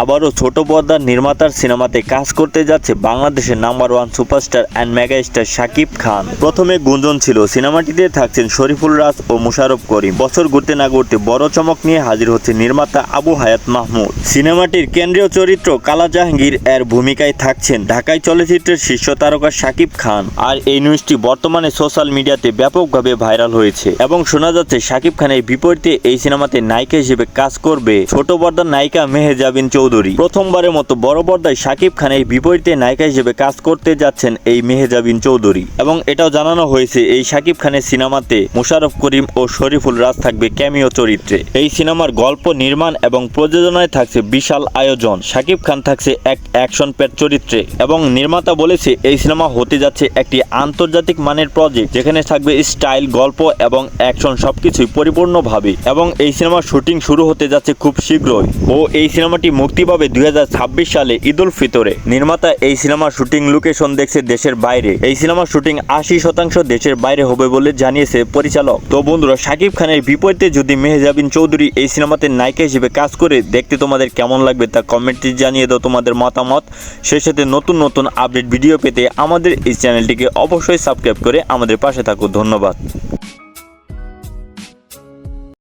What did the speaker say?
আবারও ছোট পর্দার নির্মাতার সিনেমাতে কাজ করতে যাচ্ছে বাংলাদেশের number one superstar and mega star Shakib Khan. প্রথমে গুঞ্জন ছিল সিনেমাটিতে থাকছেন শরীফুল রাজ ও মুশারফ করিম। বছর ঘুরতে না ঘুরতে বড় চমক নিয়ে হাজির হচ্ছে নির্মাতা আবু হায়াত মাহমুদ। সিনেমাটির কেন্দ্রীয় চরিত্র কালা জাহাঙ্গীর এর ভূমিকায় থাকছেন ঢাকাই চলচ্চিত্রের শীর্ষ তারকা শাকিব খান। আর এই নিউজটি বর্তমানে সোশ্যাল মিডিয়াতে ব্যাপকভাবে ভাইরাল হয়েছে এবং শোনা যাচ্ছে শাকিব খানের বিপরীতে এই সিনেমাতে নায়িকা হিসেবে কাজ করবে ছোট পর্দার নায়িকা মেহজাবিন চৌধুরী। প্রথমবারের মতো বড় পর্দায় শাকিব খানের বিপরীতে নায়িকা হিসেবে কাজ করতে যাচ্ছেন এই মেহজাবিন চৌধুরী এবং এটাও জানানো হয়েছে এই শাকিব খানের সিনেমাতে মুশারফ করিম ও শরীফুল রাজ থাকবে ক্যামিও চরিত্রে। এই সিনেমার গল্প নির্মাণ এবং প্রযোজনায় থাকছে বিশাল আয়োজন। শাকিব খান থাকছে এক অ্যাকশন প্যাড চরিত্রে এবং নির্মাতা বলেছে এই সিনেমা হতে যাচ্ছে একটি আন্তর্জাতিক মানের প্রজেক্ট যেখানে থাকবে স্টাইল, গল্প এবং অ্যাকশন সবকিছুই পরিপূর্ণভাবে এবং এই সিনেমার শুটিং শুরু হতে যাচ্ছে খুব শীঘ্রই ও এই সিনেমাটি মুক্তি পাবে 2026 সালে ঈদুল ফিতরে। নির্মাতা এই সিনেমার শুটিং লোকেশন দেখছে দেশের বাইরে। এই সিনেমার শুটিং 80% দেশের বাইরে হবে বলে জানিয়েছে পরিচালক। তো বন্ধুরা, শাকিব খানের বিপরীতে যদি মেহজাবিন চৌধুরী এই সিনেমাতে নায়িকা হিসেবে কাজ করে দেখতে তোমাদের কেমন লাগবে তা কমেন্টে জানিয়ে দাও তোমাদের মতামত। সেই সাথে নতুন নতুন আপডেট ভিডিও পেতে আমাদের এই চ্যানেলটিকে অবশ্যই সাবস্ক্রাইব করে আমাদের পাশে থাকো। ধন্যবাদ।